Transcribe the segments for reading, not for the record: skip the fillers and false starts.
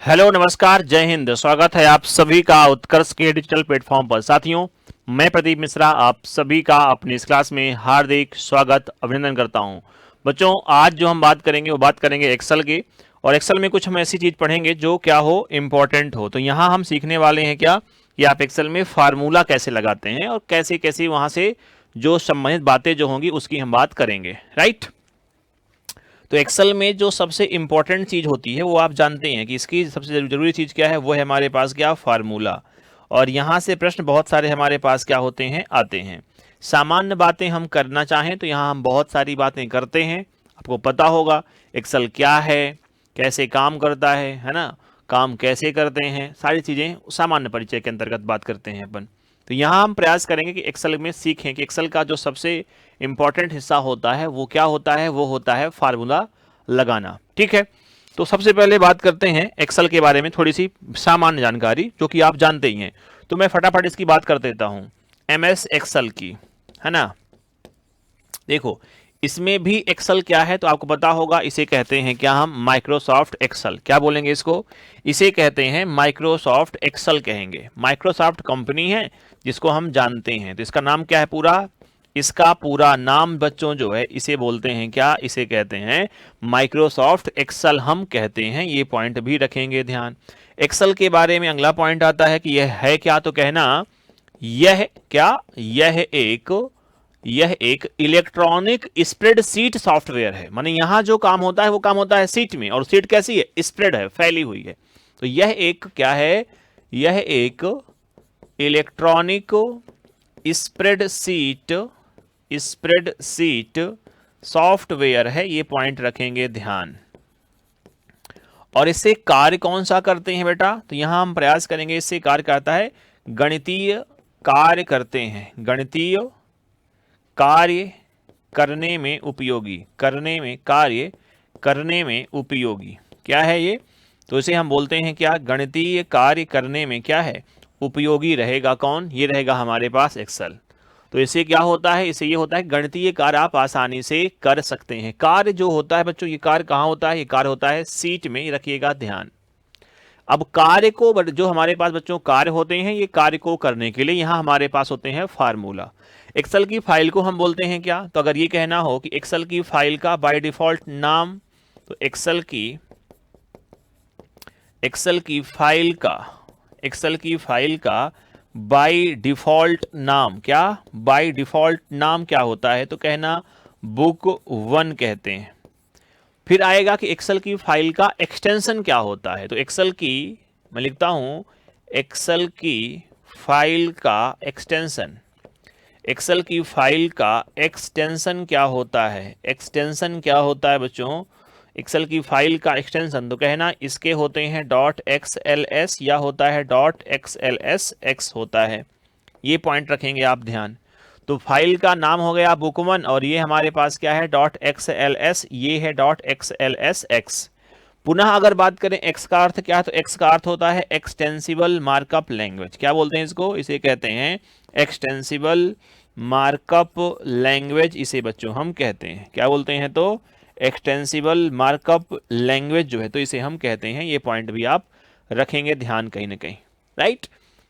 Hello नमस्कार जय हिंद। स्वागत है आप सभी का उत्कर्ष के डिजिटल प्लेटफॉर्म पर। साथियों, मैं प्रदीप मिश्रा आप सभी का अपनी इस क्लास में हार्दिक स्वागत अभिनंदन करता हूं। बच्चों, आज जो हम बात करेंगे वो बात करेंगे एक्सेल की। और एक्सेल में कुछ हम ऐसी चीज पढ़ेंगे जो क्या हो, इम्पोर्टेंट हो। तो यहाँ हम सीखने वाले हैं क्या कि आप एक्सेल में फार्मूला कैसे लगाते हैं और कैसे कैसे वहां से जो संबंधित बातें जो होंगी उसकी हम बात करेंगे। राइट। तो एक्सेल में जो सबसे इंपॉर्टेंट चीज होती है वो आप जानते हैं कि इसकी सबसे जरूरी चीज क्या है, वो है हमारे पास क्या, फार्मूला। और यहां से प्रश्न बहुत सारे हमारे पास क्या होते हैं, आते हैं। सामान्य बातें हम करना चाहें तो यहाँ हम बहुत सारी बातें करते हैं। आपको पता होगा एक्सेल क्या है, कैसे काम करता है ना, काम कैसे करते हैं, सारी चीजें सामान्य परिचय के अंतर्गत बात करते हैं अपन। तो यहाँ हम प्रयास करेंगे कि एक्सेल में सीखें कि एक्सेल का जो सबसे इंपॉर्टेंट हिस्सा होता है वो क्या होता है, वो होता है फार्मूला लगाना। ठीक है। तो सबसे पहले बात करते हैं एक्सेल के बारे में, थोड़ी सी सामान्य जानकारी जो कि आप जानते ही हैं। तो मैं फटाफट इसकी बात कर देता हूं, एमएस एक्सेल की, है ना। देखो, इसमें भी एक्सेल क्या है तो आपको पता होगा, इसे कहते हैं क्या, हम माइक्रोसॉफ्ट एक्सेल। क्या बोलेंगे इसको, इसे कहते हैं माइक्रोसॉफ्ट एक्सेल कहेंगे। माइक्रोसॉफ्ट कंपनी है जिसको हम जानते हैं। तो इसका नाम क्या है पूरा, इसका पूरा नाम बच्चों जो है इसे बोलते हैं क्या, इसे कहते हैं माइक्रोसॉफ्ट एक्सेल हम कहते हैं। ये पॉइंट भी रखेंगे ध्यान। एक्सेल के बारे में अगला पॉइंट आता है कि यह है क्या, तो कहना यह क्या, यह एक इलेक्ट्रॉनिक स्प्रेडशीट सॉफ्टवेयर है। माने यहां जो काम होता है वो काम होता है सीट में, और सीट कैसी है, स्प्रेड है, फैली हुई है। तो यह एक क्या है, यह एक इलेक्ट्रॉनिक स्प्रेडशीट स्प्रेडशीट सॉफ्टवेयर है। ये पॉइंट रखेंगे ध्यान। और इससे कार्य कौन सा करते हैं बेटा, तो यहां हम प्रयास करेंगे, इससे कार्य करता है गणितीय कार्य करते हैं, गणितीय कार्य करने में उपयोगी, करने में, कार्य करने में उपयोगी क्या है ये, तो इसे हम बोलते हैं क्या, गणितीय कार्य करने में क्या है, उपयोगी रहेगा। कौन, ये रहेगा हमारे पास एक्सेल। तो इससे क्या होता है, इससे ये होता है गणितीय कार्य आप आसानी से कर सकते हैं। कार्य जो होता है बच्चों, ये कार्य कहाँ होता है, ये कार्य होता है सीट में, रखिएगा ध्यान। अब कार्य को, जो हमारे पास बच्चों कार्य होते हैं, ये कार्य को करने के लिए यहां हमारे पास होते हैं फार्मूला। एक्सेल की फाइल को हम बोलते हैं क्या, तो अगर ये कहना हो कि एक्सेल की फाइल का बाय डिफॉल्ट नाम, तो एक्सेल की फाइल का बाय डिफॉल्ट नाम क्या, बाय डिफॉल्ट नाम क्या होता है, तो कहना बुक 1 कहते हैं। फिर आएगा कि एक्सेल की फाइल का एक्सटेंशन क्या होता है, तो एक्सेल की, मैं लिखता हूं, एक्सेल की फाइल का एक्सटेंशन, एक्सेल की फाइल का एक्सटेंशन क्या होता है, एक्सटेंशन क्या होता है बच्चों, एक्सेल की फाइल का एक्सटेंशन, तो कहना इसके होते हैं डॉट XLS या होता है डॉट XLSX होता है। ये पॉइंट रखेंगे आप ध्यान। तो फाइल का नाम हो गया बुक 1 और ये हमारे पास क्या है, डॉट XLS, ये है डॉट XLSX। पुनः अगर बात करें एक्स का अर्थ क्या है, तो एक्स का अर्थ होता है एक्सटेंसिबल मार्कअप लैंग्वेज। क्या बोलते हैं इसको, इसे कहते हैं एक्सटेंसिबल मार्कअप लैंग्वेज, इसे बच्चों हम कहते हैं, क्या बोलते हैं, तो एक्सटेंसिबल मार्कअप लैंग्वेज जो है, तो इसे हम कहते हैं। ये पॉइंट भी आप रखेंगे ध्यान कहीं ना कहीं। राइट।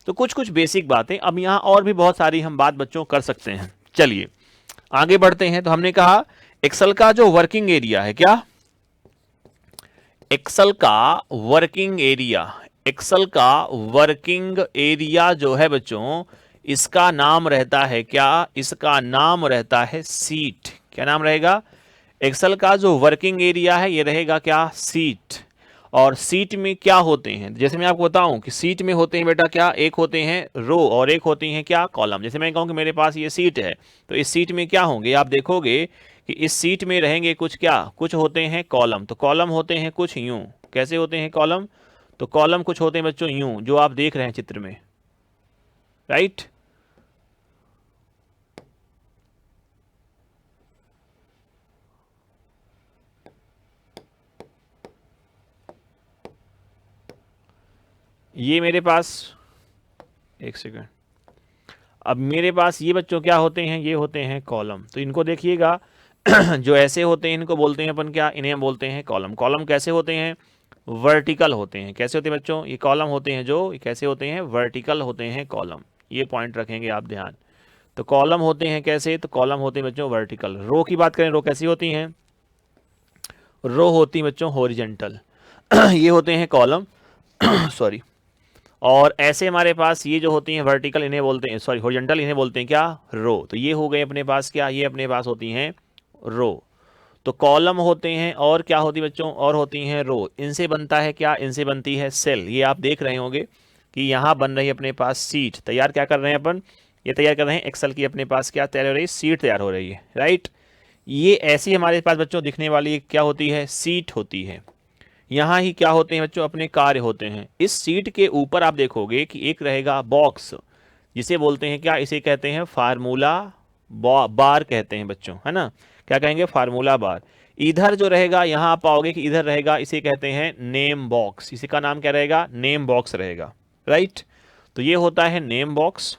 तो कुछ कुछ बेसिक बातें, अब यहाँ और भी बहुत सारी हम बात बच्चों कर सकते हैं। चलिए आगे बढ़ते हैं। तो हमने कहा एक्सेल का जो वर्किंग एरिया है, क्या, एक्सेल का वर्किंग एरिया, एक्सेल का वर्किंग एरिया जो है बच्चों, इसका नाम रहता है क्या, इसका नाम रहता है सीट। क्या नाम रहेगा, एक्सेल का जो वर्किंग एरिया है ये रहेगा क्या, सीट। और सीट में क्या होते हैं, जैसे मैं आपको बताऊं कि सीट में होते हैं बेटा क्या, एक होते हैं रो और एक होती हैं क्या, कॉलम। जैसे मैं कहूं कि मेरे पास ये सीट है, तो इस सीट में क्या होंगे, आप देखोगे कि इस सीट में रहेंगे कुछ क्या, कुछ होते हैं कॉलम। तो कॉलम होते हैं कुछ यूं, कैसे होते हैं कॉलम, तो कॉलम कुछ होते हैं बच्चों यूं, जो आप देख रहे हैं चित्र में। राइट। ये मेरे पास, एक सेकंड, अब मेरे पास ये बच्चों क्या होते हैं, ये होते हैं कॉलम। तो इनको देखिएगा जो ऐसे होते हैं इनको बोलते हैं अपन क्या, इन्हें बोलते हैं कॉलम। कॉलम कैसे होते हैं, वर्टिकल होते हैं। कैसे होते हैं बच्चों? ये कॉलम होते हैं जो, ये कैसे होते हैं? वर्टिकल होते हैं कॉलम। ये पॉइंट रखेंगे आप ध्यान। तो कॉलम होते हैं कैसे? तो कॉलम होते हैं बच्चों वर्टिकल। रो की बात करें, रो कैसी होती हैं? रो होती हैं बच्चों हॉरिजॉन्टल। ये होते हैं कॉलम सॉरी। और ऐसे हमारे पास ये जो होती हैं वर्टिकल, इन्हें बोलते हैं, सॉरी हॉरिजॉन्टल, इन्हें बोलते हैं क्या? रो। तो ये हो गए अपने पास क्या? ये अपने पास होती हैं रो। तो कॉलम होते हैं और क्या होती है बच्चों? और होती हैं रो। इनसे बनता है क्या? इनसे बनती है सेल। ये आप देख रहे होंगे कि यहाँ बन रही है अपने पास सीट। तैयार क्या कर रहे हैं अपन? ये तैयार कर रहे हैं एक्सेल की, अपने पास क्या तैयार हो रही है? सीट तैयार हो रही है, राइट। ये ऐसी हमारे पास बच्चों दिखने वाली क्या होती है? सीट होती है। यहाँ ही क्या होते हैं बच्चों? अपने कार्य होते हैं। इस सीट के ऊपर आप देखोगे कि एक रहेगा बॉक्स, जिसे बोलते हैं क्या? इसे कहते हैं फार्मूला बार कहते हैं बच्चों, है ना। क्या कहेंगे? फार्मूला बार। इधर जो रहेगा, यहाँ आप पाओगे कि इधर रहेगा, इसे कहते हैं नेम बॉक्स। इसी का नाम क्या रहेगा? नेम बॉक्स रहेगा, राइट। तो ये होता है नेम बॉक्स,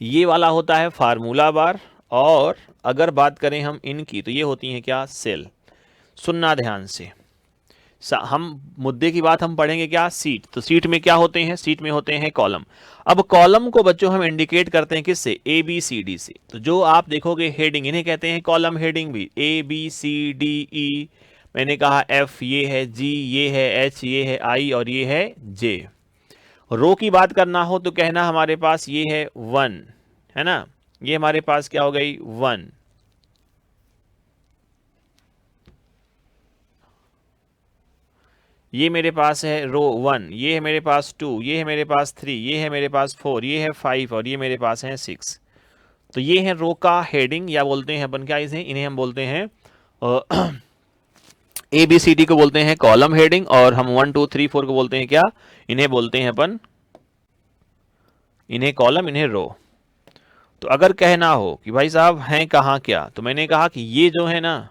ये वाला होता है फार्मूला बार। और अगर बात करें हम इनकी, तो ये होती हैं क्या? सेल। सुनना ध्यान से, हम मुद्दे की बात हम पढ़ेंगे क्या? सीट। तो सीट में क्या होते हैं? सीट में होते हैं कॉलम। अब कॉलम को बच्चों हम इंडिकेट करते हैं किससे? ए बी सी डी से। तो जो आप देखोगे हेडिंग, इन्हें कहते हैं कॉलम हेडिंग भी। A B C D E, मैंने कहा एफ ये है, जी ये है, एच ये है, आई और ये है जे। रो की बात करना हो तो कहना हमारे पास ये है 1, है ना। ये हमारे पास क्या हो गई? 1। ये मेरे पास है रो 1, ये है मेरे पास 2, ये है मेरे पास 3, ये है मेरे पास 4, ये है 5 और ये मेरे पास है 6। तो ये है रो का हेडिंग, या बोलते हैं अपन क्या इसे? इन्हें हम बोलते हैं ए बी सी डी को बोलते हैं कॉलम हेडिंग, और हम 1 2 3 4 को बोलते हैं क्या? इन्हें बोलते हैं अपन, इन्हें कॉलम, इन्हें रो। तो अगर कहना हो कि भाई साहब हैं कहाँ क्या, तो मैंने कहा कि ये जो है ना,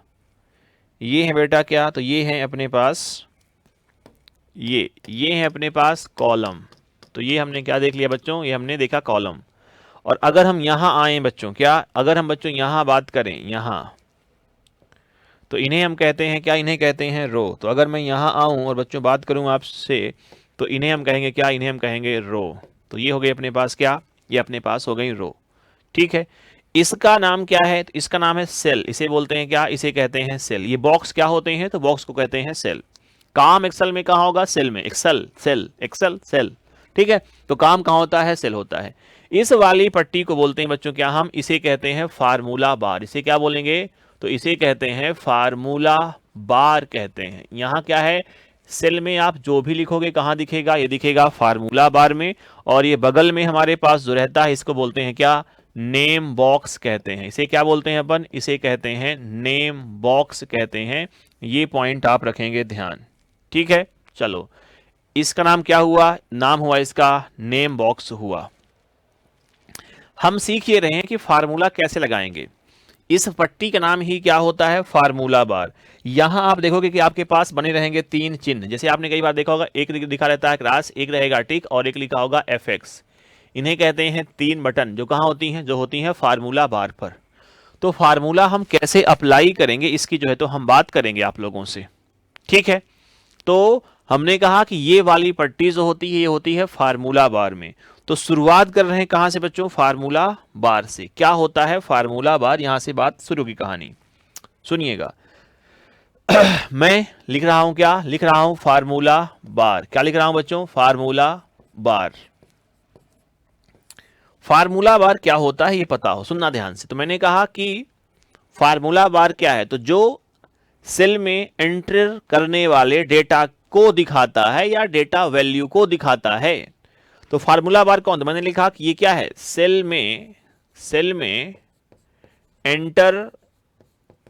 ये है बेटा क्या? तो ये है अपने पास, ये है अपने पास कॉलम। तो ये हमने क्या देख लिया बच्चों? ये हमने देखा कॉलम। और अगर हम यहां आए बच्चों, क्या अगर हम बच्चों यहां बात करें, यहां, तो इन्हें हम कहते हैं क्या? इन्हें कहते हैं रो। तो अगर मैं यहां आऊं और बच्चों बात करूं आपसे, तो इन्हें हम कहेंगे क्या? इन्हें हम कहेंगे रो। तो ये हो गई अपने पास क्या? ये अपने पास हो गई रो, ठीक है। इसका नाम क्या है? तो इसका नाम है सेल। इसे बोलते हैं क्या? इसे कहते हैं सेल। ये बॉक्स क्या होते हैं? तो बॉक्स को कहते हैं सेल। काम एक्सेल में कहाँ होगा? सेल में। एक्सेल सेल, एक्सेल सेल, ठीक है। तो काम कहाँ होता है? सेल होता है। इस वाली पट्टी को बोलते हैं बच्चों क्या? हम इसे कहते हैं फार्मूला बार। इसे क्या बोलेंगे? तो इसे कहते हैं फार्मूला बार कहते हैं। यहाँ क्या है? सेल में आप जो भी लिखोगे कहाँ दिखेगा? ये दिखेगा फार्मूला बार में। और ये बगल में हमारे पास जो रहता है, इसको बोलते हैं क्या? नेम बॉक्स कहते हैं। इसे क्या बोलते हैं अपन? इसे कहते हैं नेम बॉक्स कहते हैं। ये पॉइंट आप रखेंगे ध्यान, ठीक है। चलो, इसका नाम क्या हुआ? नाम हुआ इसका नेम बॉक्स हुआ। हम सीख ये रहे हैं कि फार्मूला कैसे लगाएंगे। इस पट्टी का नाम ही क्या होता है? फार्मूला बार। यहां आप देखोगे कि आपके पास बने रहेंगे 3 चिन्ह। जैसे आपने कई बार देखा होगा, एक दिखा रहता है क्रॉस, एक रहेगा टिक और एक लिखा होगा FX। इन्हें कहते हैं 3 बटन, जो कहां होती हैं? जो होती हैं फार्मूला बार पर। तो फार्मूला हम कैसे अप्लाई करेंगे, इसकी जो है तो हम बात करेंगे आप लोगों से, ठीक है। तो हमने कहा कि ये वाली पट्टी जो होती है, ये होती है फार्मूला बार में। तो शुरुआत कर रहे हैं कहां से बच्चों? फार्मूला बार से। क्या होता है फार्मूला बार? यहां से बात शुरू की कहानी सुनिएगा। मैं लिख रहा हूं क्या? लिख रहा हूं फार्मूला बार। क्या लिख रहा हूं बच्चों? Formula bar. फार्मूला बार क्या होता है ये पता हो, सुनना ध्यान से। तो मैंने कहा कि फार्मूला बार क्या है? तो जो सेल में एंटर करने वाले डेटा को दिखाता है या डेटा वैल्यू को दिखाता है। तो फार्मूला बार कौन? तो मैंने लिखा कि ये क्या है? सेल में एंटर,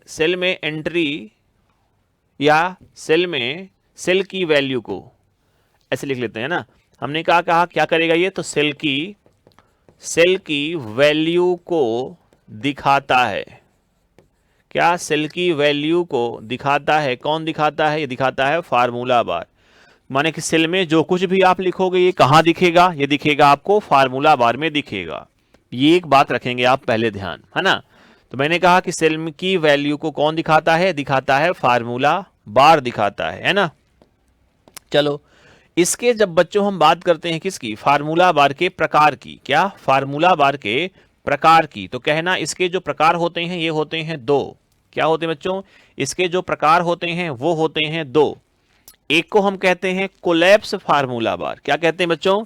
सेल में एंट्री या सेल की वैल्यू को, ऐसे लिख लेते हैं ना। हमने कहा क्या करेगा ये? तो सेल की वैल्यू को दिखाता है। क्या? सेल की वैल्यू को दिखाता है। कौन दिखाता है? ये दिखाता है फार्मूला बार। माने कि सेल में जो कुछ भी आप लिखोगे ये कहां दिखेगा? ये दिखेगा आपको फार्मूला बार में दिखेगा। ये एक बात रखेंगे आप पहले ध्यान, है ना। तो मैंने कहा कि सेल की वैल्यू को कौन दिखाता है? दिखाता है फार्मूला बार दिखाता है ना। चलो, इसके जब बच्चों हम बात करते हैं किसकी, फार्मूला बार के प्रकार की, क्या, फार्मूला बार के प्रकार की, तो कहना इसके जो प्रकार होते हैं ये होते हैं दो। क्या होते हैं बच्चों, इसके जो प्रकार होते हैं वो होते हैं दो। एक को हम कहते हैं कोलैप्स फार्मूला बार, क्या कहते हैं बच्चों,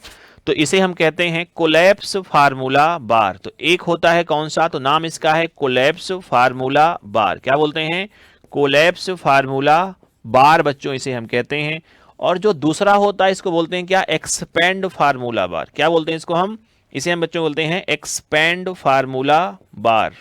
तो इसे हम कहते हैं कोलैप्स फार्मूला बार। तो एक होता है कौन सा, तो नाम इसका है कोलैप्स फार्मूला बार, क्या बोलते हैं, कोलैप्स फार्मूला बार बच्चों इसे हम कहते हैं। और जो दूसरा होता है इसको बोलते हैं क्या, एक्सपेंड फार्मूला बार, क्या बोलते हैं इसको हम, इसे हम बच्चों बोलते हैं एक्सपेंड फार्मूला बार,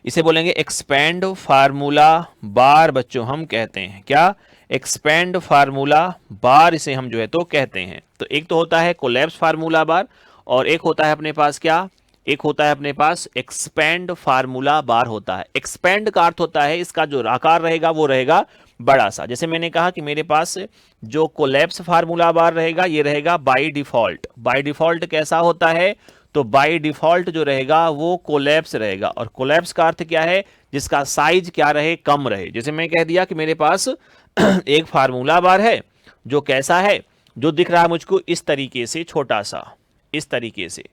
इसे बोलेंगे एक्सपेंड फार्मूला बार बच्चों हम कहते हैं, क्या, एक्सपेंड फार्मूला बार इसे हम जो है तो कहते हैं। तो एक तो होता है कोलैप्स फार्मूला बार और एक होता है अपने पास क्या, एक होता है अपने पास एक्सपेंड फार्मूला बार होता है। एक्सपेंड का अर्थ होता है इसका जो आकार रहेगा वो रहेगा बड़ा सा। जैसे मैंने कहा कि मेरे पास जो कोलैप्स फार्मूला बार रहेगा ये रहेगा बाय डिफॉल्ट। बाय डिफॉल्ट कैसा होता है, तो बाय डिफॉल्ट जो रहेगा वो कोलैप्स रहेगा। और कोलैप्स का अर्थ क्या है, जिसका साइज क्या रहे, कम रहे। जैसे मैं कह दिया कि मेरे पास एक फार्मूला बार है जो कैसा है, जो दिख रहा है मुझको इस तरीके से, छोटा सा इस तरीके से,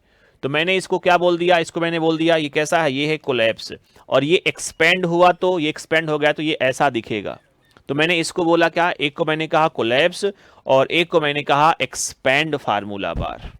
तो मैंने इसको क्या बोल दिया, इसको मैंने बोल दिया ये कैसा है, ये है कोलैप्स। और ये एक्सपेंड हुआ तो ये एक्सपेंड हो गया तो ये ऐसा दिखेगा। तो मैंने इसको बोला क्या, एक को मैंने कहा कोलैप्स और एक को मैंने कहा एक्सपेंड फार्मूला बार।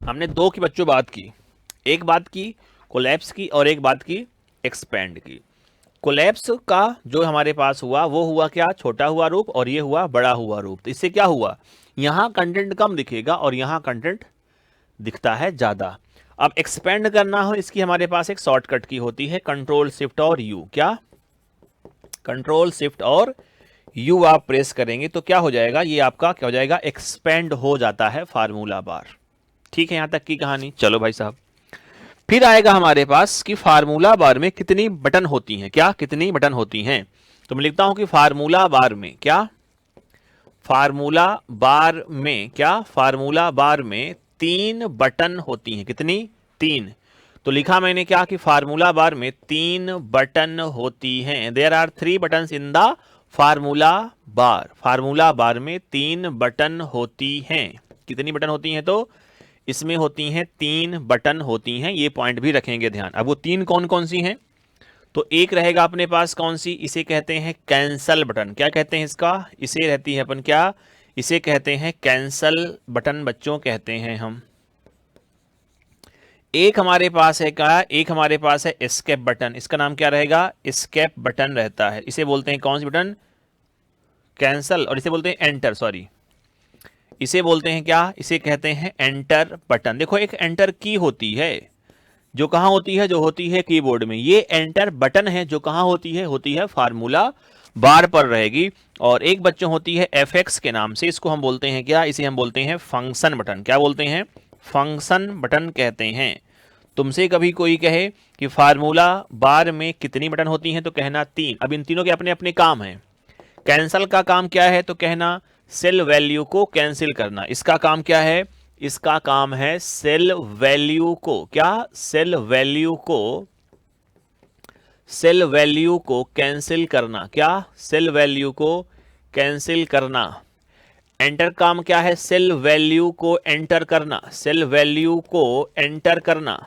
हमने दो की बच्चों बात की, एक बात की कोलैप्स की और एक बात की एक्सपेंड की। कोलैप्स का जो हमारे पास हुआ वो हुआ क्या, छोटा हुआ रूप, और ये हुआ बड़ा हुआ रूप। तो इससे क्या हुआ, यहां कंटेंट कम दिखेगा और यहां कंटेंट दिखता है ज्यादा। अब एक्सपेंड करना हो इसकी हमारे पास एक शॉर्टकट की होती है, कंट्रोल शिफ्ट और यू, क्या, कंट्रोल शिफ्ट और यू आप प्रेस करेंगे तो क्या हो जाएगा, ये आपका क्या हो जाएगा, एक्सपेंड हो जाता है फार्मूला बार। ठीक है, यहां तक की कहानी। चलो भाई साहब, फिर आएगा हमारे पास कि फार्मूला बार में कितनी बटन होती हैं, क्या, कितनी बटन होती हैं। तो मैं लिखता हूं कि फार्मूला बार में क्या, फार्मूला बार में क्या, फार्मूला बार में 3 बटन होती हैं, कितनी, 3। तो लिखा मैंने क्या कि फार्मूला बार में 3 बटन होती हैं। There are 3 button in the formula bar, formula bar में 3 बटन होती हैं। कितनी बटन होती हैं, तो इसमें होती हैं 3 बटन होती हैं, ये पॉइंट भी रखेंगे ध्यान। अब वो 3 कौन कौन सी हैं, तो एक रहेगा अपने पास कौन सी, इसे कहते हैं कैंसल बटन, क्या कहते हैं इसका, इसे रहती है अपन क्या, इसे कहते हैं कैंसल बटन बच्चों कहते हैं हम। एक हमारे पास है क्या, एक हमारे पास है एस्केप बटन, इसका नाम क्या रहेगा, एस्केप बटन रहता है। इसे बोलते हैं कौन सी बटन, कैंसल, और इसे बोलते हैं एंटर, सॉरी इसे बोलते हैं क्या, इसे कहते हैं एंटर बटन। देखो एक एंटर की होती है जो कहां होती है, जो होती है कीबोर्ड में। ये एंटर बटन है जो कहां होती है फार्मूला बार पर रहेगी। और एक बच्चों होती है एफएक्स के नाम से, इसको हम बोलते हैं क्या, इसे हम बोलते हैं फंक्शन बटन, क्या बोलते हैं, फंक्शन बटन कहते हैं। तुमसे कभी कोई कहे कि फार्मूला बार में कितनी बटन होती हैं, तो कहना 3। अब इन तीनों के अपने अपने काम हैं। कैंसल का काम क्या है, तो कहना सेल वैल्यू को कैंसिल करना। इसका काम क्या है, इसका काम है सेल वैल्यू को, क्या, सेल वैल्यू को, सेल वैल्यू को कैंसिल करना, क्या, सेल वैल्यू को कैंसिल करना। एंटर काम क्या है, सेल वैल्यू को एंटर करना, सेल वैल्यू को एंटर करना।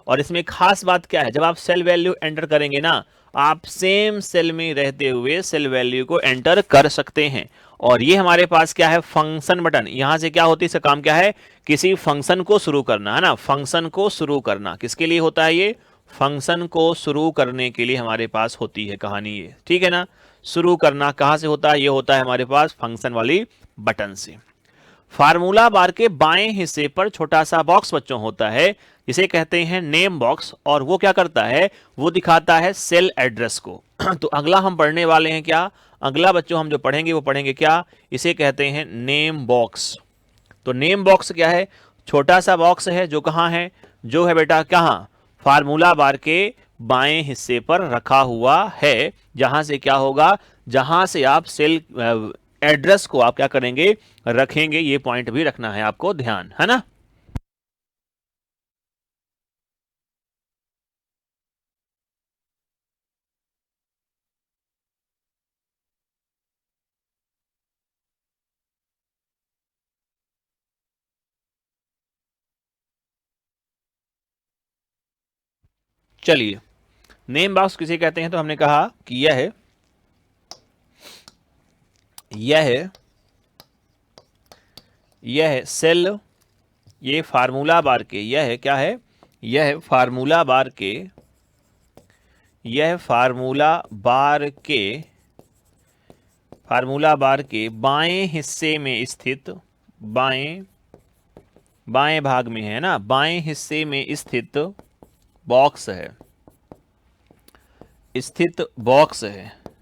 और इसमें खास बात क्या है, जब आप सेल वैल्यू एंटर करेंगे ना, आप सेम सेल में रहते हुए सेल वैल्यू को एंटर कर सकते हैं। और ये हमारे पास क्या है, फंक्शन बटन। यहां से क्या होती है, इसका काम क्या है, किसी फंक्शन को शुरू करना, है ना, फंक्शन को शुरू करना। किसके लिए होता है ये, फंक्शन को शुरू करने के लिए हमारे पास होती है कहानी ये, ठीक है ना। शुरू करना कहां से होता है, ये होता है हमारे पास फंक्शन वाली बटन से। फार्मूला बार के बाएं हिस्से पर छोटा सा बॉक्स बच्चों होता है जिसे कहते हैं नेम बॉक्स, और वो क्या करता है, वो दिखाता है सेल एड्रेस को। तो अगला हम पढ़ने वाले हैं क्या, अगला बच्चों हम जो पढ़ेंगे वो पढ़ेंगे क्या, इसे कहते हैं नेम बॉक्स। तो नेम बॉक्स क्या है, छोटा सा बॉक्स है जो कहाँ है, जो है बेटा कहाँ, फार्मूला बार के बाएं हिस्से पर रखा हुआ है, जहां से क्या होगा, जहां से आप सेल एड्रेस को आप क्या करेंगे, रखेंगे। ये पॉइंट भी रखना है आपको ध्यान, है ना। चलिए, नेम बॉक्स किसे कहते हैं, तो हमने कहा कि यह है सेल, ये फार्मूला बार के, यह है क्या है, यह फार्मूला बार के, यह फार्मूला बार के बाएं हिस्से में स्थित, बाएं भाग में है ना, बाएं हिस्से में स्थित बॉक्स है,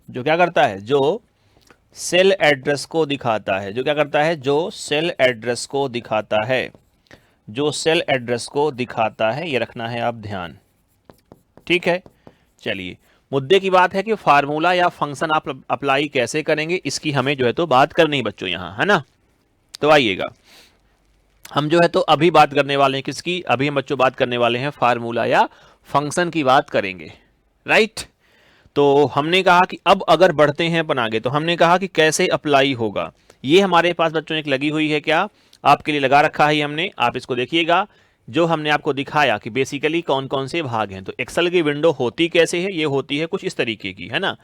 जो क्या करता है, जो सेल एड्रेस को दिखाता है, जो क्या करता है, जो सेल एड्रेस को दिखाता है, जो सेल एड्रेस को दिखाता है, ये रखना है आप ध्यान। ठीक है, चलिए, मुद्दे की बात है कि फार्मूला या फंक्शन आप अप्लाई कैसे करेंगे, इसकी हमें जो है तो बात करनी है बच्चों यहाँ, है ना। तो आइएगा, हम जो है तो अभी बात करने वाले हैं किसकी, अभी हम बच्चों बात करने वाले हैं फार्मूला या फंक्शन की बात करेंगे, राइट। तो हमने कहा कि अब अगर बढ़ते हैं अपन आगे, तो हमने कहा कि कैसे अप्लाई होगा। ये हमारे पास बच्चों एक लगी हुई है, क्या आपके लिए लगा रखा है हमने, आप इसको देखिएगा, जो हमने आपको दिखाया कि बेसिकली कौन कौन से भाग हैं। तो एक्सेल की विंडो होती कैसे है, ये होती है कुछ इस तरीके की, है ना,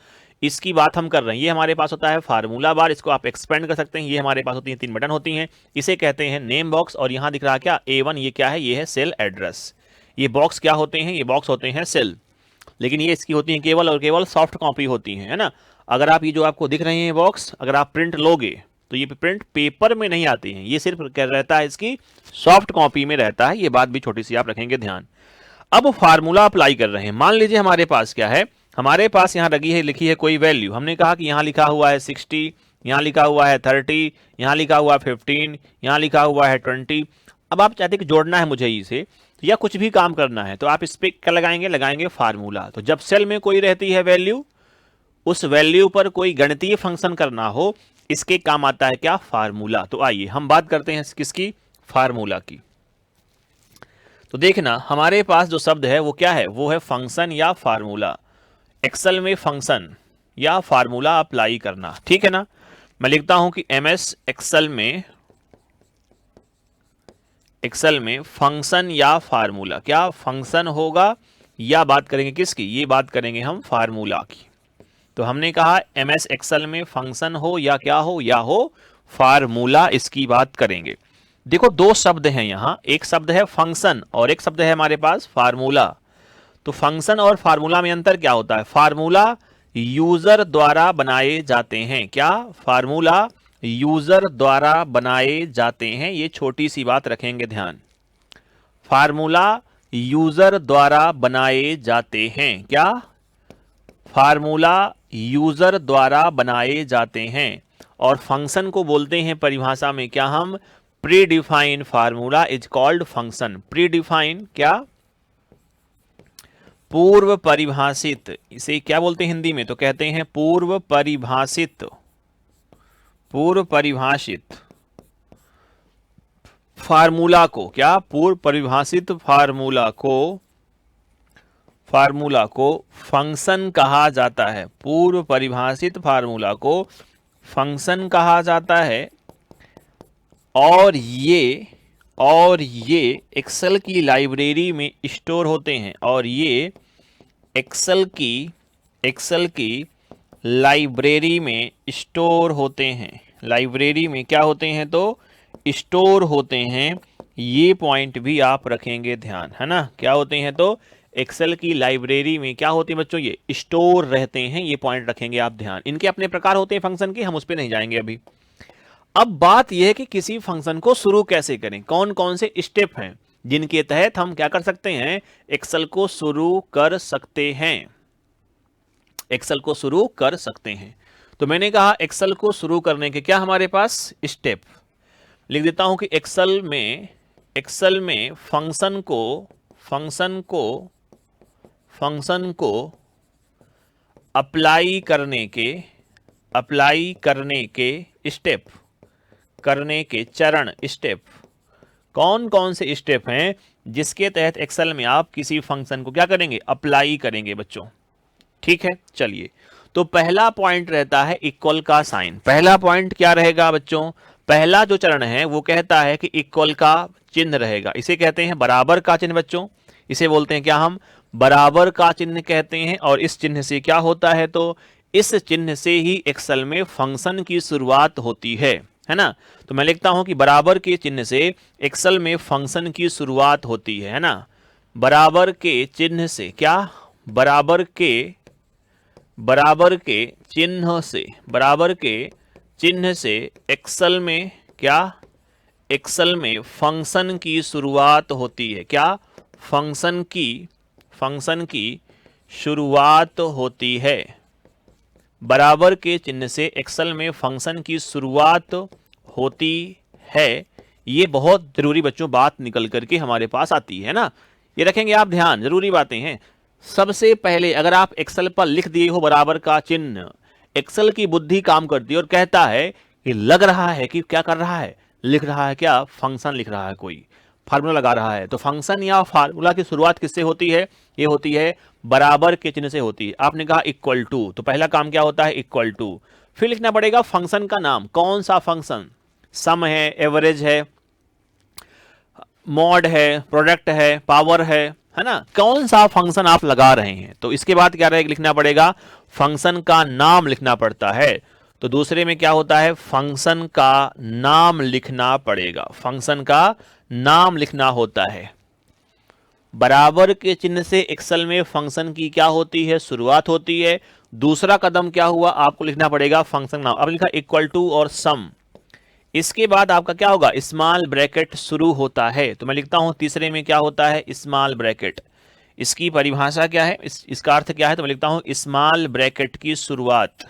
इसकी बात हम कर रहे हैं। ये हमारे पास होता है फार्मूला बार, इसको आप एक्सपेंड कर सकते हैं। ये हमारे पास होती है 3 बटन होती हैं, इसे कहते हैं नेम बॉक्स। और यहाँ दिख रहा क्या A1, ये क्या है, ये है सेल एड्रेस। ये बॉक्स क्या होते हैं, ये बॉक्स होते हैं सेल, लेकिन ये इसकी होती है केवल और केवल सॉफ्ट कॉपी होती है ना। अगर आप ये जो आपको दिख रहे हैं बॉक्स, अगर आप प्रिंट लोगे तो ये प्रिंट पेपर में नहीं आती हैं, ये सिर्फ क्या रहता है, इसकी सॉफ्ट कॉपी में रहता है। ये बात भी छोटी सी आप रखेंगे ध्यान। अब फार्मूला अप्लाई कर रहे हैं, मान लीजिए हमारे पास क्या है, हमारे पास यहाँ लिखी है कोई वैल्यू। हमने कहा कि यहाँ लिखा हुआ है 60, यहाँ लिखा हुआ है 30, यहाँ लिखा हुआ है 15, यहाँ लिखा हुआ है 20। अब आप चाहते कि जोड़ना है मुझे इसे, या कुछ भी काम करना है, तो आप इस पे क्या लगाएंगे फार्मूला। तो जब सेल में कोई रहती है वैल्यू, उस वैल्यू पर कोई गणितीय फंक्शन करना हो, इसके काम आता है क्या, फार्मूला। तो आइए हम बात करते हैं किसकी, फार्मूला की। तो देखना हमारे पास जो शब्द है वो क्या है, वो है फंक्शन या फार्मूला। एक्सेल में फंक्शन या फार्मूला अप्लाई करना, ठीक है ना। मैं लिखता हूं कि MS एक्सेल में फंक्शन या फार्मूला, क्या फंक्शन होगा या बात करेंगे किसकी, ये बात करेंगे हम फार्मूला की। तो हमने कहा MS एक्सेल में फंक्शन हो या क्या हो, या हो फार्मूला, इसकी बात करेंगे। देखो 2 शब्द हैं यहां, एक शब्द है फंक्शन और एक शब्द है हमारे पास फार्मूला। तो फंक्शन और फार्मूला में अंतर क्या होता है, फार्मूला यूजर द्वारा बनाए जाते हैं, क्या फार्मूला यूजर द्वारा बनाए जाते हैं, ये छोटी सी बात रखेंगे ध्यान। फार्मूला यूजर द्वारा बनाए जाते हैं, क्या फार्मूला यूजर द्वारा बनाए जाते हैं। और फंक्शन को बोलते हैं परिभाषा में क्या हम, pre defined formula is called function. Pre defined क्या, पूर्व परिभाषित, इसे क्या बोलते हैं हिंदी में, तो कहते हैं पूर्व परिभाषित, पूर्व परिभाषित फार्मूला को, क्या पूर्व परिभाषित फार्मूला को फंक्शन कहा जाता है। पूर्व परिभाषित फार्मूला को फंक्शन कहा जाता है। और ये एक्सेल की लाइब्रेरी में स्टोर होते हैं, और ये एक्सेल की लाइब्रेरी में स्टोर होते हैं। लाइब्रेरी में क्या होते हैं, तो स्टोर होते हैं। ये पॉइंट भी आप रखेंगे ध्यान, है ना, क्या होते हैं, तो एक्सेल की लाइब्रेरी में क्या होते हैं बच्चों, ये स्टोर रहते हैं। ये पॉइंट रखेंगे आप ध्यान। इनके अपने प्रकार होते हैं फंक्शन के, हम उस पर नहीं जाएंगे अभी। अब बात यह है कि किसी फंक्शन को शुरू कैसे करें, कौन कौन से स्टेप हैं जिनके तहत हम क्या कर सकते हैं, एक्सेल को शुरू कर सकते हैं, एक्सेल को शुरू कर सकते हैं। तो मैंने कहा एक्सेल को शुरू करने के क्या हमारे पास स्टेप, लिख देता हूं कि एक्सेल में फंक्शन को अप्लाई करने के स्टेप, करने के चरण, स्टेप, कौन कौन से स्टेप हैं जिसके तहत एक्सेल में आप किसी फंक्शन को क्या करेंगे, अप्लाई करेंगे बच्चों। ठीक है, चलिए। तो पहला पॉइंट रहता है इक्वल का साइन। पहला पॉइंट क्या रहेगा बच्चों, पहला जो चरण है वो कहता है कि इक्वल का चिन्ह रहेगा, इसे कहते हैं बराबर का चिन्ह बच्चों, इसे बोलते हैं क्या, हम बराबर का चिन्ह कहते हैं। और इस चिन्ह से क्या होता है, तो इस चिन्ह से ही एक्सेल में फंक्शन की शुरुआत होती है ना। तो मैं लिखता हूं कि बराबर के चिन्ह से एक्सेल में फंक्शन की शुरुआत होती है ना। बराबर के चिन्ह से क्या, बराबर के चिन्ह से एक्सेल में क्या, एक्सेल में फंक्शन की शुरुआत होती है, क्या, फंक्शन की शुरुआत होती है। बराबर के चिन्ह से एक्सेल में फंक्शन की शुरुआत होती है, ये बहुत जरूरी बच्चों बात निकल करके हमारे पास आती है ना, ये रखेंगे आप ध्यान, जरूरी बातें हैं। सबसे पहले अगर आप एक्सेल पर लिख दिए हो बराबर का चिन्ह, एक्सेल की बुद्धि काम करती है और कहता है कि लग रहा है कि क्या कर रहा है, लिख रहा है क्या, फंक्शन लिख रहा है, कोई फार्मूला लगा रहा है। तो फंक्शन या फार्मूला की शुरुआत किससे होती है, ये होती है बराबर के चिन्ह से होती है। आपने कहा इक्वल टू, तो पहला काम क्या होता है, इक्वल टू। फिर लिखना पड़ेगा फंक्शन का नाम, कौन सा फंक्शन, सम है, एवरेज है, मॉड है, प्रोडक्ट है, पावर है ना, कौन सा फंक्शन आप लगा रहे हैं। तो इसके बाद क्या रहेगा, लिखना पड़ेगा फंक्शन का नाम लिखना पड़ता है। तो दूसरे में क्या होता है, फंक्शन का नाम लिखना पड़ेगा, फंक्शन का नाम लिखना होता है। बराबर के चिन्ह से एक्सेल में फंक्शन की क्या होती है, शुरुआत होती है। दूसरा कदम क्या हुआ, आपको लिखना पड़ेगा फंक्शन नाम। अब लिखा इक्वल टू और सम, इसके बाद आपका क्या होगा, स्मॉल ब्रैकेट शुरू होता है। तो मैं लिखता हूं तीसरे में क्या होता है, स्मॉल ब्रैकेट। इसकी परिभाषा क्या है, इसका अर्थ क्या है, तो मैं लिखता हूं स्मॉल ब्रैकेट की शुरुआत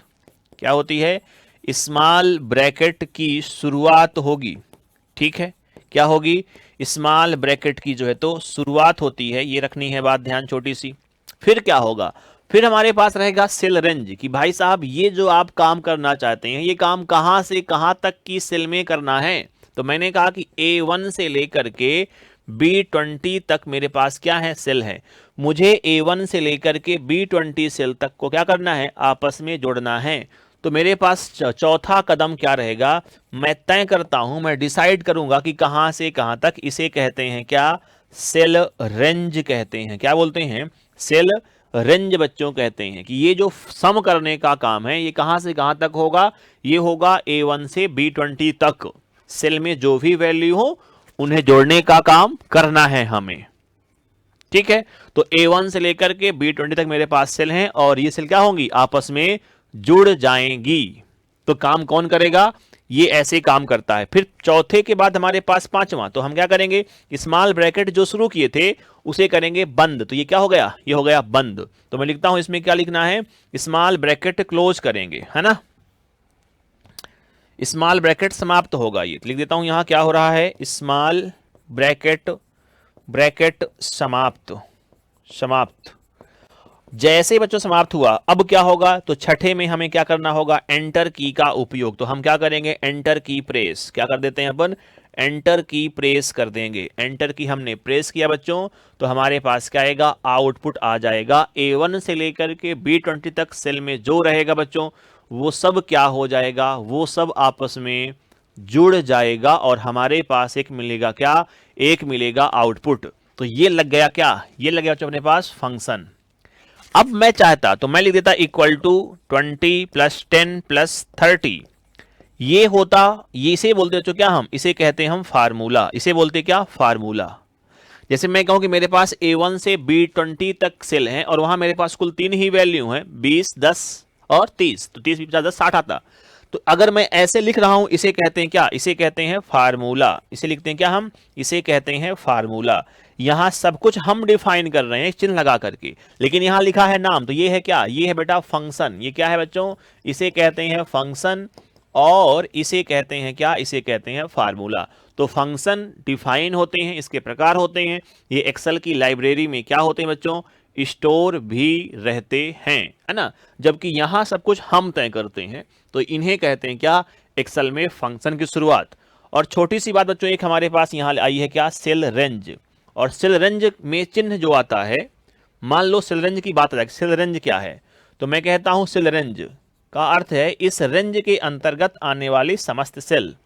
क्या होती है, स्मॉल ब्रैकेट की शुरुआत होगी। ठीक है, क्या होगी, स्मॉल ब्रैकेट की जो है तो शुरुआत होती है, ये रखनी है बात ध्यान छोटी सी। फिर क्या होगा, फिर हमारे पास रहेगा सेल रेंज कि भाई साहब ये जो आप काम करना चाहते हैं ये काम कहां से कहां तक की सेल में करना है। तो मैंने कहा कि A1 से लेकर के B20 तक मेरे पास क्या है, सेल है। मुझे A1 से लेकर के B20 सेल तक को क्या करना है, आपस में जोड़ना है। तो मेरे पास चौथा कदम क्या रहेगा, मैं तय करता हूं, मैं डिसाइड करूंगा कि कहां से कहां तक, इसे कहते हैं क्या, सेल रेंज कहते हैं। क्या बोलते हैं, सेल रेंज बच्चों कहते हैं कि ये जो सम करने का काम है ये कहां से कहां तक होगा, ये होगा A1 से B20 तक, सेल में जो भी वैल्यू हो उन्हें जोड़ने का काम करना है हमें। ठीक है, तो A1 से लेकर के B20 तक मेरे पास सेल हैं और ये सेल क्या होंगी, आपस में जुड़ जाएंगी। तो काम कौन करेगा, ये ऐसे काम करता है। फिर चौथे के बाद हमारे पास पांचवा, तो हम क्या करेंगे, स्मॉल ब्रैकेट जो शुरू किए थे उसे करेंगे बंद। तो ये क्या हो गया, ये हो गया बंद। तो मैं लिखता हूं इसमें क्या लिखना है, स्मॉल ब्रैकेट क्लोज करेंगे, है ना, स्मॉल ब्रैकेट समाप्त होगा। ये लिख देता हूं यहां क्या हो रहा है, स्मॉल ब्रैकेट समाप्त। जैसे ही बच्चों समाप्त हुआ, अब क्या होगा, तो छठे में हमें क्या करना होगा, एंटर की का उपयोग। तो हम क्या करेंगे, एंटर की प्रेस, क्या कर देते हैं अपन, एंटर की प्रेस कर देंगे। एंटर की हमने प्रेस किया बच्चों, तो हमारे पास क्या आएगा, आउटपुट आ जाएगा। A1 से लेकर के B20 तक सेल में जो रहेगा बच्चों वो सब क्या हो जाएगा, वो सब आपस में जुड़ जाएगा और हमारे पास एक मिलेगा क्या, एक मिलेगा आउटपुट। तो ये लग गया क्या, ये लग गया बच्चों अपने पास फंक्शन। अब मैं चाहता तो मैं लिख देता इक्वल टू 20 + 10 + 30, ये होता, ये इसे बोलते बच्चों क्या, हम इसे कहते हैं हम फार्मूला, इसे बोलते क्या, फार्मूला। जैसे मैं कहूं कि मेरे पास A1 से B20 तक सेल हैं और वहां मेरे पास कुल 3 ही वैल्यू हैं, 20, 10 और 30। तो 30 + 10 60 आता। तो अगर मैं ऐसे लिख रहा हूं, इसे कहते हैं क्या, इसे कहते हैं फार्मूला। इसे लिखते हैं क्या हम, इसे कहते हैं फार्मूला। यहां सब कुछ हम डिफाइन कर रहे हैं चिन्ह लगा करके, लेकिन यहां लिखा है नाम, तो ये है क्या, ये है बेटा फंक्शन। ये क्या है बच्चों, इसे कहते हैं फंक्शन, और इसे कहते हैं क्या, इसे कहते हैं फार्मूला। तो फंक्शन डिफाइन होते हैं, इसके प्रकार होते हैं, ये एक्सेल की लाइब्रेरी में क्या होते हैं बच्चों, स्टोर भी रहते हैं, है ना। जबकि यहां सब कुछ हम तय करते हैं, तो इन्हें कहते हैं क्या, एक्सेल में फंक्शन की शुरुआत। और छोटी सी बात बच्चों, एक हमारे पास यहां आई है क्या, सेल रेंज। और सेल रेंज में चिन्ह जो आता है, मान लो सेल रेंज की बात आ जाए, सेल रेंज क्या है, तो मैं कहता हूं सेल रेंज का अर्थ है इस रेंज के अंतर्गत आने वाली समस्त सेल।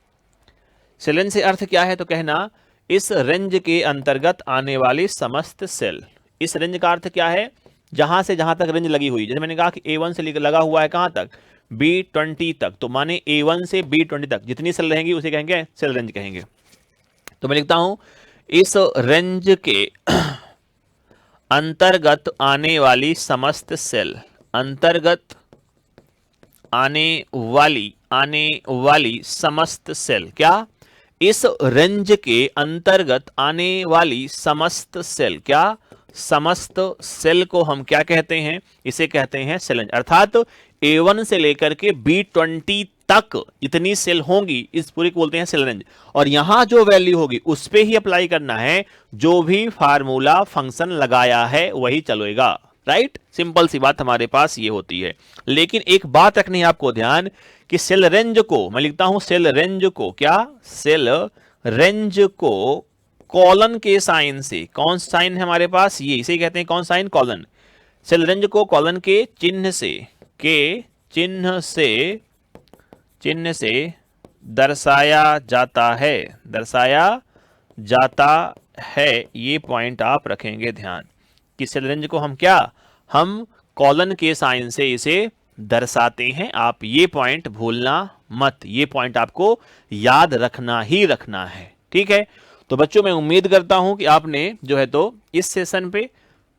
सेल रेंज से अर्थ क्या है, तो कहना इस रेंज के अंतर्गत आने वाली समस्त सेल। इस रेंज का अर्थ क्या है, जहां से जहां तक रेंज लगी हुई, जैसे मैंने कहा कि A1 से लगा हुआ है कहां तक, B20 तक, तो माने A1 से B20 तक जितनी सेल रहेंगी उसे कहेंगे सेल रेंज कहेंगे। तो मैं लिखता हूं इस रेंज के अंतर्गत आने वाली समस्त सेल, अंतर्गत आने वाली समस्त सेल, क्या, इस रेंज के अंतर्गत आने वाली समस्त सेल, क्या, समस्त सेल को हम क्या कहते हैं, इसे कहते हैं सेल रेंज। अर्थात A1 से लेकर के B20 तक इतनी सेल होंगी, इस पूरी को बोलते हैं सेल रेंज। और यहां जो वैल्यू होगी उस पे ही अप्लाई करना है, जो भी फार्मूला फंक्शन लगाया है वही चलेगा, राइट। सिंपल सी बात हमारे पास ये होती है। लेकिन एक बात रखनी है आपको ध्यान, कि सेल रेंज को मैं लिखता हूं, सेल रेंज को क्या, सेल रेंज को कॉलन के साइन से, कौन साइन है हमारे पास, ये इसे कहते हैं कौन साइन, कॉलन। सेल रेंज को कॉलन के चिन्ह से, के चिन्ह से दर्शाया जाता है, दर्शाया जाता है। ये पॉइंट आप रखेंगे ध्यान, कि सेल रेंज को हम क्या, हम कॉलन के साइन से इसे दर्शाते हैं। आप ये पॉइंट भूलना मत, ये पॉइंट आपको याद रखना ही रखना है, ठीक है। तो बच्चों मैं उम्मीद करता हूं कि आपने जो है तो इस सेशन पे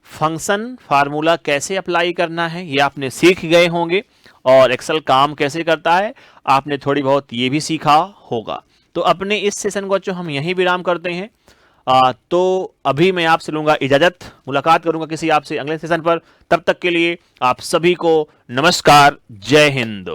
फंक्शन फार्मूला कैसे अप्लाई करना है ये आपने सीख गए होंगे, और एक्सेल काम कैसे करता है आपने थोड़ी बहुत ये भी सीखा होगा। तो अपने इस सेशन को बच्चों हम यहीं विराम करते हैं। तो अभी मैं आपसे लूंगा इजाजत, मुलाकात करूंगा किसी आपसे अगले सेशन पर। तब तक के लिए आप सभी को नमस्कार, जय हिंद।